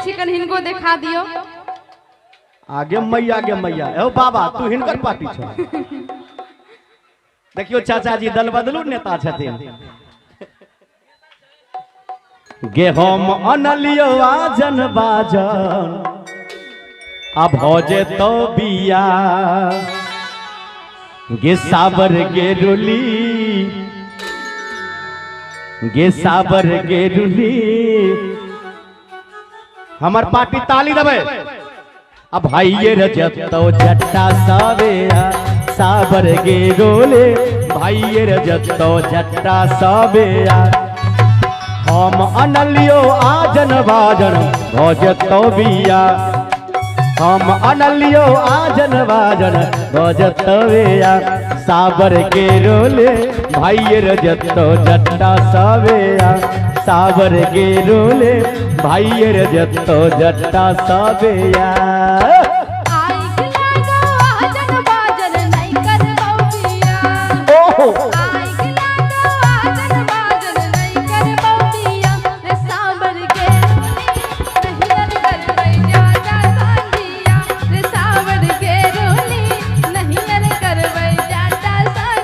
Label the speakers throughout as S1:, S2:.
S1: छिकन हिनको देखा दियो।
S2: आगे मैया ए बाबा तू हिनकर पार्टी छ। देखियो चाचा जी दल बदलू नेता छथिन। गे हम अनलियो आजन बाजन अब भोजे तो बिया गे साबर गे रुली गे साबर गे रुली। हमार पार्टी ताली देवे। अब भाई ये रजत तो जट्टा सावेया साबर गे रोले भाई ये रजत तो जट्टा सावेया। हम अनलियो आजन बाजन भोजत तो बिया हम अनलियो आजन बाजन भोजत तो बिया साबर गे रोले भाई ये रजत तो जट्टा सावेया साबर गे रोले भाई ये रजत तो जट्टा सावेया।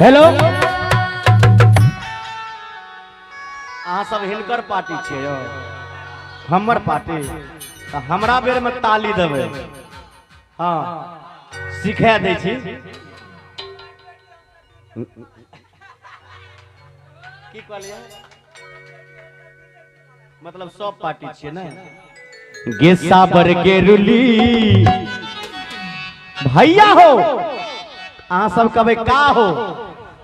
S2: हेलो अहाँ सब हिनकर पार्टी छियै हमर पार्टी हमरा बेर में ताली देबै। हाँ सिखा दै छी। की कहलियै मतलब सब पार्टी छियै ना। गे साबर गे रुली भैया हो अहाँ सब कहबै का हो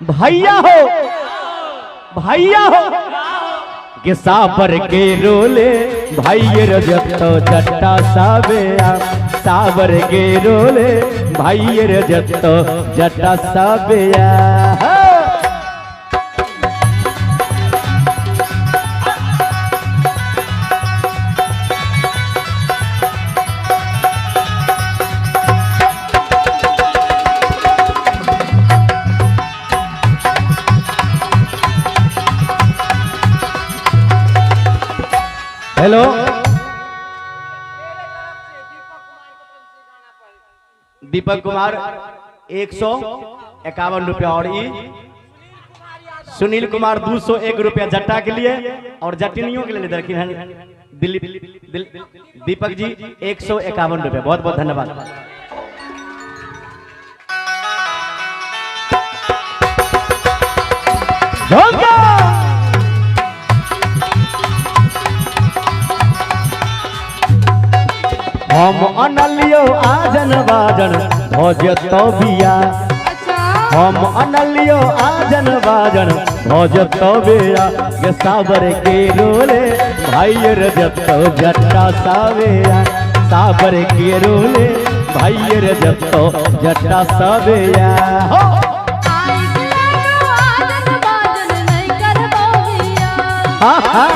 S2: भैया हो भैया हो गे साबर के रोले भाई ये रजत तो जट्टा सावेया साबर के रोले भाई ये रजत तो जट्टा सावेया। हेलो दीपक कुमार 151 रुपया और सुनील कुमार 201 रुपया जट्टा के लिए और जटिनियों के लिए देखिए दीपक जी 151 रुपया बहुत बहुत धन्यवाद। हम अनलियो आजन बाजन भोजत तो बिया हम अनलियो आजन बाजन भोजत तो बिया ये साबर के रोले भाई रजत तो जट्टा सावेया साबर के रोले भाई रजत तो जट्टा सावेया। हाँ हाँ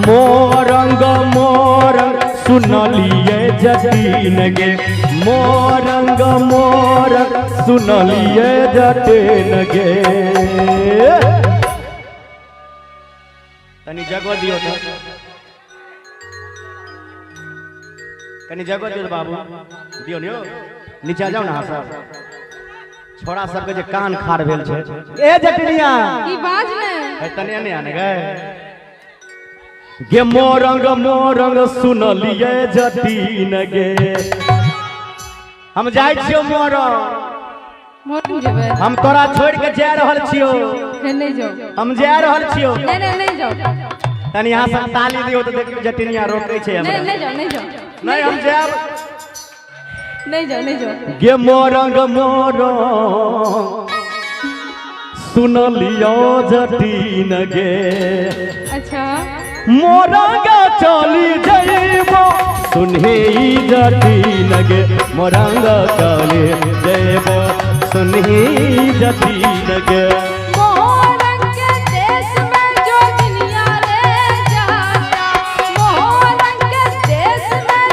S2: मोरंग मोरंग सुनलिए जटीन गे मोरंग मोरंग सुनलिए जटीन गे। तनी जगह दियो तो कनी जगह दियो बाबू दियो नियो नीचे जाओ ना सब छोड़ा सबके जे कान खार भेल छै ए जटिनिया
S1: की बाज ने
S2: है तने ने आने गए गे मोरंग मोरंग सुनलिए जटीन गे। हम जाय छियो मोरंग
S1: जेबै
S2: हम तोरा छोड़ के जा रहल छियो
S1: नहीं जाओ
S2: हम जा रहल छियो
S1: नहीं जाओ
S2: तनी यहां से ताली दियो तो देखियो जटिनिया रोकै छै हमरा
S1: नहीं जाओ
S2: नहीं हम जाब
S1: नहीं जाओ
S2: गे मोरंग मोरंग सुनलियो जटीन गे।
S1: अच्छा
S2: मोरंग चली जइबो सुनही जटीन गे मोरंग चली जइबो सुनही जटीन गे।
S1: मोरंग के देश में जो दुनिया रे जाता मोरंग के देश में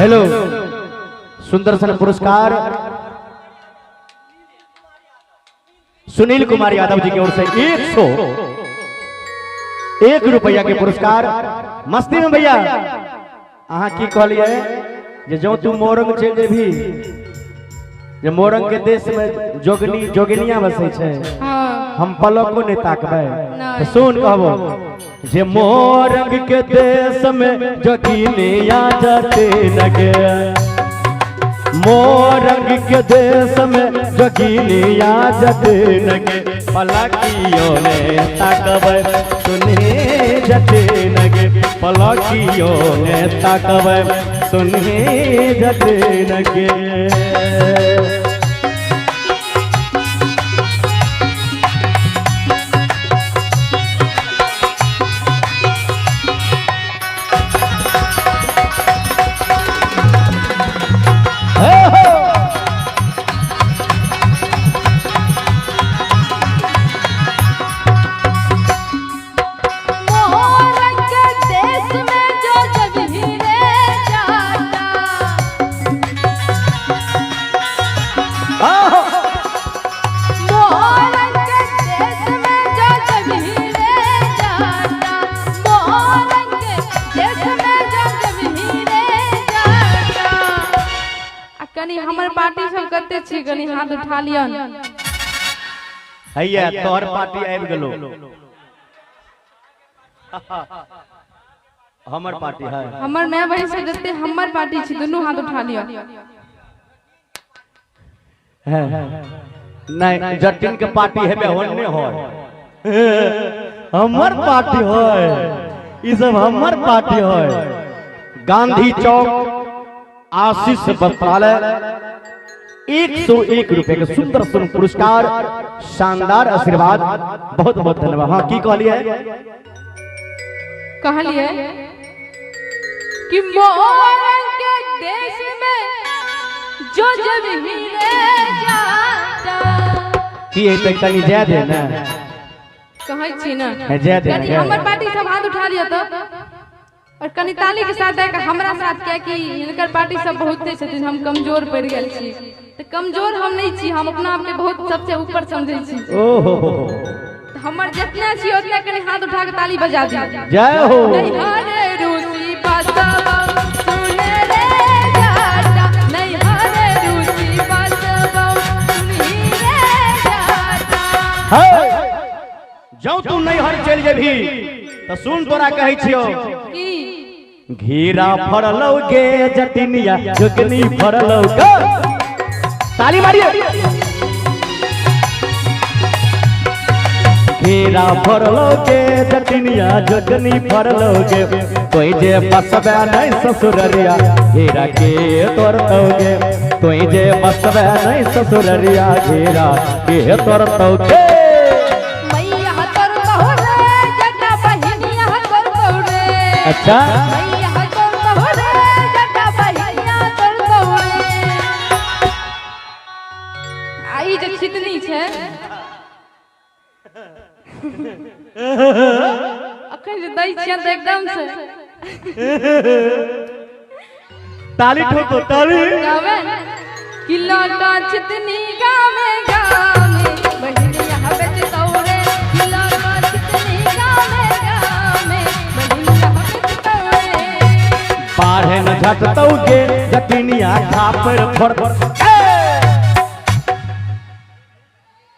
S2: हेलो सुंदर सन पुरस्कार सुनील कुमार यादव जी की ओर से 101 रुपया के पुरस्कार। मस्ती में भैया अहाँ की कहलिए जे जो तू मोरंग चल भी जे मोरंग के देश में जोगनिया बसे छे
S1: हाँ
S2: हम पलको नहीं ताकबै
S1: नहीं।
S2: तो सुन कहबो जे मोरंग के देश में जोगनिया जाते लगे मोरंग के देश में जोगनिया जाते लगे पलकियों ने ताकबै सुने जते लगे पलकियों ने ताकबै सुने जते लगे।
S1: हमर पार्टी सब करते छी कनी हाथ उठा लियन।
S2: हैया तोहर पार्टी आबि गेलो हमर पार्टी है
S1: हमर मैं बहन से जते हमर पार्टी छी दोनों हाथ उठा लियो।
S2: नहीं जटिन के पार्टी हेबे होने हो हमर पार्टी होय ई सब हमर पार्टी होय। गांधी चौक आशीष वस्त्रालय 101 रुपए के सुंदर सुंदर पुरस्कार शानदार आशीर्वाद बहुत बहुत धन्यवाद। हाँ की कहलिए
S1: कि मोरंग के देश में जो जब हीरे जाता
S2: की है तनी जय दे ना
S1: कहै छी ना
S2: जय दे
S1: कनी हमर पार्टी सब हाथ उठा लियो तो और कनी ताली के साथ है हमरा साथ क्या कि इनकर पार्टी सब बहुते छथिन हम कमजोर पड़ गेल छी तो कमजोर हम नहीं छी हम अपना आप के बहुत सबसे ऊपर समझै छी।
S2: ओहो
S1: हमर जितना छी उतना कनी हाथ उठा के ताली बजा दी।
S2: जय हो
S1: नहीं हरे रूसी बसवा सुने रे जाता नहीं हरे रूसी बसवा सुनी रे जाता।
S2: जो तू नहीं हर चल जेभी तो सुन तोरा कहै छियो
S1: की
S2: घेरा फरलौगे जटिनिया जोगनी फरलौगे ताली मारिए घेरा फरलौगे जटिनिया जोगनी फरलौगे कोई जे बसबे नहीं ससुररिया घेरा के तोरतौगे कोई जे बसबे नहीं ससुररिया घेरा के तोरतौगे। अच्छा
S1: आई जो छितनी छे अखन जे दई छियन त एकदम से
S2: ताली ठोको ताली
S1: गावे कि लौटा छितनी गावे गावे बहिनिया बेच तौरे कि लौटा छितनी गावे गावे बहिनिया बेच तौरे
S2: पाढ़े न झटतौगे जटिनिया खापर फर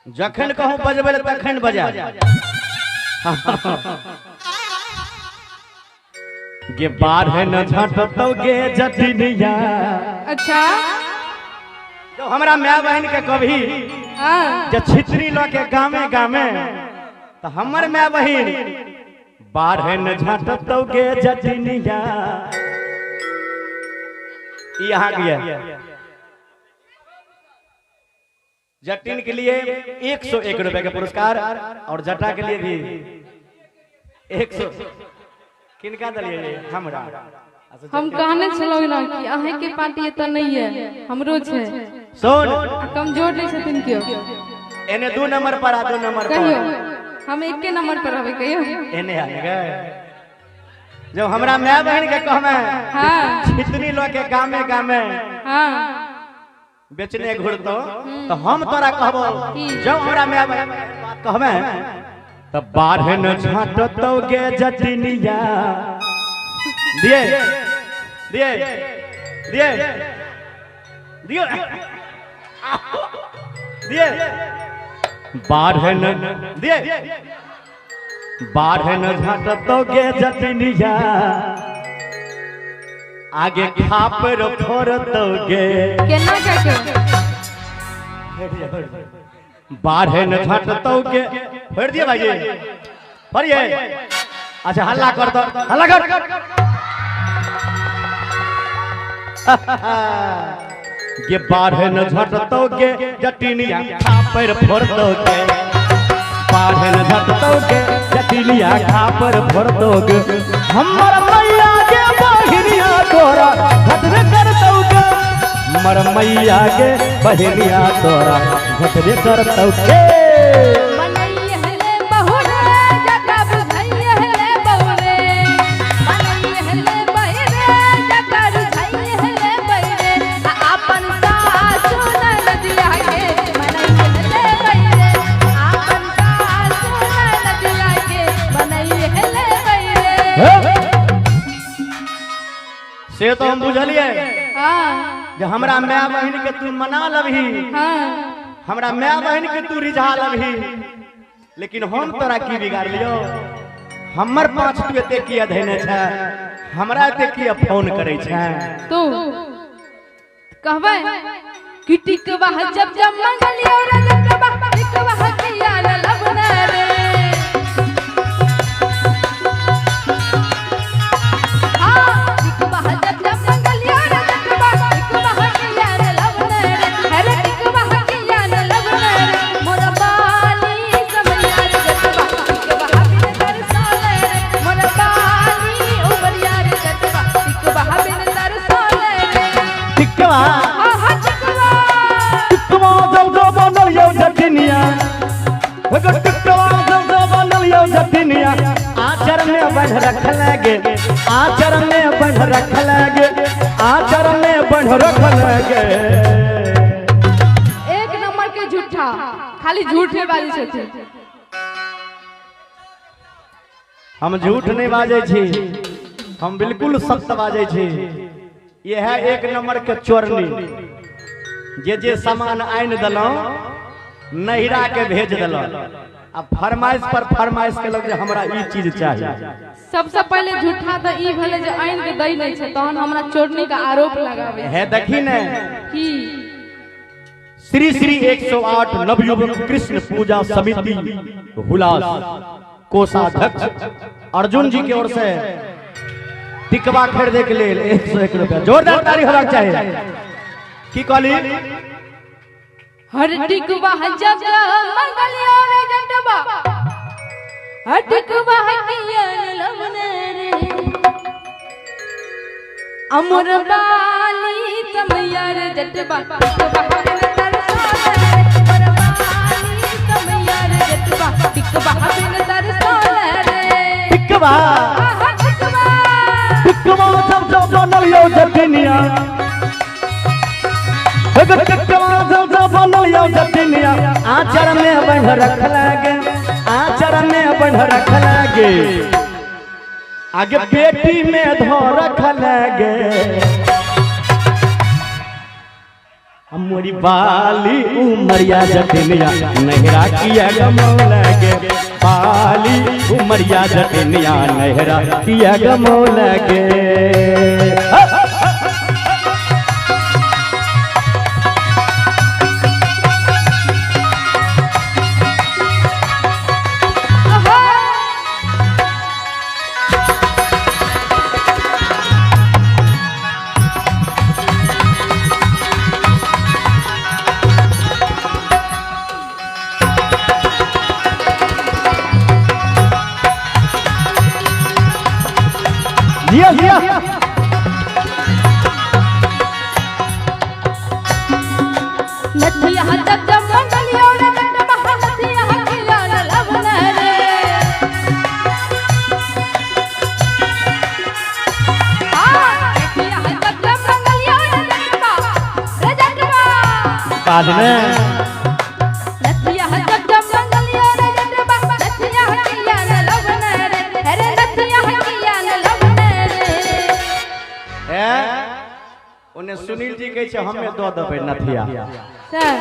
S2: जखन कहूं बजबै तखन बजा गे पाढ़े न झटतौगे जटिनिया।
S1: अच्छा
S2: जो हमरा माय बहन के कभी
S1: हां
S2: जे छितरी ल के गामे गामे तो हमर माय बहन बाढ़े न झटतौगे जटिनिया यहाँ गया जटिन के लिए 101 रुपए का पुरस्कार और जटा के लिए भी 100 किनका दलिए हमरा
S1: हम कहने छलो ना कि अहे के पार्टी त नहीं है हमरो छे
S2: सुन
S1: कमजोर नहीं छथिन कियो
S2: एने 2 नंबर पर आ 2 नंबर पर
S1: कहियो हम 1 नंबर पर हवे कहियो
S2: एने आएगा जब हमरा माय बहन के कहमे
S1: हाँ
S2: छितनी लोग के गामे गामे
S1: हाँ
S2: बेचने घुरतो तो हम तोरा कहबो जब हमरा माय बहन बात कहमे तो बारह न छाटतो गे जटिनिया दिए दिए दिए दिए दिए बारह न दिए बारह न झटतो गे जटिनिया आगे खापर फोड़तो गे
S1: केना के
S2: बारह न झटतो गे फोड़ दिए भाई फोड़िए अच्छा हल्ला कर दो हल्ला कर ये बारह न झटतो गे जटिनिया खापर फोड़तो गे बारह न झटतो गे जटिनिया खापर फोड़तो गे हमर मैया के बहिनिया तोरा घटरे करतो गे हमर मैया के बहिनिया तोरा घटरे करतो गे
S1: मनैया ले बहुरे जटा बुझैया ले बहुरे मनैया ले बहिरे जटा बुझैया ले बहिरे आपन सासु नदिया के मनैया ले बहिरे आपन सासु नदिया के मनैया ले बहिरे
S2: से तो हम बुझलिए
S1: हां
S2: जे हमरा माय बहन के तू मना लबही
S1: हां
S2: हमरा माय बहन के तू रिझा लबही लेकिन हम तोरा की बिगाड़ लियो हमर पांच तू एते किया धैने छै हमरा एते किया फोन करे छै
S1: तू कहबै कि टिकवा जब जब मंगलियो रे टिकवा टिकवा किया रे लबना रे हां टिकवा जब जब मंगलियो रे टिकवा किया रे लबना रे अरे टिकवा किया रे लबना रे मोर बाली समैया रे टिकवा बिन तरसाले रे मोर बाली उमरिया रे टिकवा बिन तरसाले रे
S2: टिकवा
S1: आहा टिकवा
S2: टिकवा जब जब बनल यो जटिनिया एगो टिकवा जब जब बनल यो जटिनिया आचर में बढ़ रख लागे आचर में बढ़ रख लागे आचर में बढ़ रख लागे
S1: एक नंबर के झूठा खाली झूठे बाजी छथि
S2: हम झूठ नहीं बाजे छी हम बिल्कुल सत्य बाजे छी ये है एक नंबर के चोरनी जे सामान आइन दलो नहिरा के भेज दलो अब फरमाइश पर फरमाइश के लोग जे हमरा ई चीज चाहिए
S1: सबसे पहले झूठा तो ई भेले जे आइन के दई नहीं छै तहन हमरा चोरनी का आरोप लगावे
S2: है देखी ने
S1: की
S2: श्री श्री 108 नवयुवक कृष्ण पूजा समिति हुलास कोषाध्यक्ष अर्जुन जी की ओर से टिकवा खरीदे के लिए 101 रुपया जोरदार ताली होना चाहिए की कहली
S1: हर टिकवा जब जब मंगलियो रे जटवा हर टिकवा किया लबने रे अमर बाली समैया रे जटवा टिकवा बिन तरसाले रे अमर बाली समैया रे जटवा टिकवा बिन तरसाले रे
S2: टिकवा
S1: आहा टिकवा
S2: टिकवा जब जब बनल यो जटिनिया एगो टिकवा जब जब बनल यो जटिनिया आचर में बढ़ रख लागे आचर में बढ़ रख लागे आगे पेटी में धो रख लागे मोरी बाली उमरिया जटिनिया नहरा किया गमो लगे बाली उमरिया जटिनिया नहरा किया गमो लगे दिया दिया
S1: नथिया जब जब मंगलियो रे जटवा नथिया किया रे लबना रे
S2: साज में
S1: नथिया जब जब मंगलिया रे जटबा नथिया किया न लवने रे अरे नथिया किया न लवने रे
S2: उन्हें सुनील जी कहे छे हमें दो देबे नथिया
S1: सर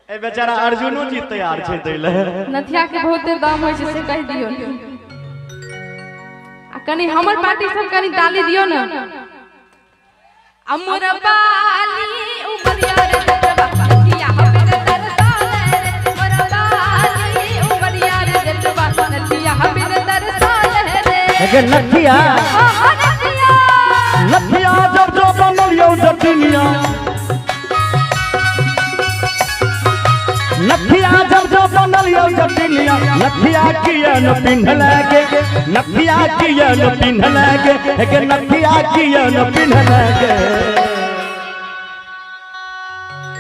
S2: ए बेचारा अर्जुनो जी तैयार छे दैले
S1: नथिया के बहुते दाम होय छे से कह दियो आ कनी हमर पार्टी सब कनी ताली दियो न अमर बाली उमरिया रे जटबा नथिया हबे दरसाले रे अमर बाली उमरिया रे जटबा नथिया हबे दरसाले रे
S2: नथिया नथिया जब जो बनलियो जटिनिया नथिया जब जो बनलियो जटिनिया नथिया किया न पिन्हले के नथिया किया न पिन्हले के नथिया किया न पिन्हले के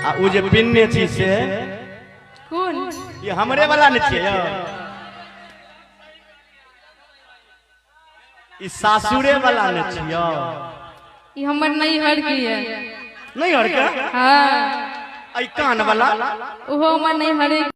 S2: आ उ जे पिन्ने छी से
S1: कौन
S2: ये हमरे वाला न छिए ई सासुरे वाला न छिए
S1: ई हमर नहीं हर की है
S2: नहीं हर के
S1: हां
S2: आई कान वाला
S1: ओहो हमर नहीं हरे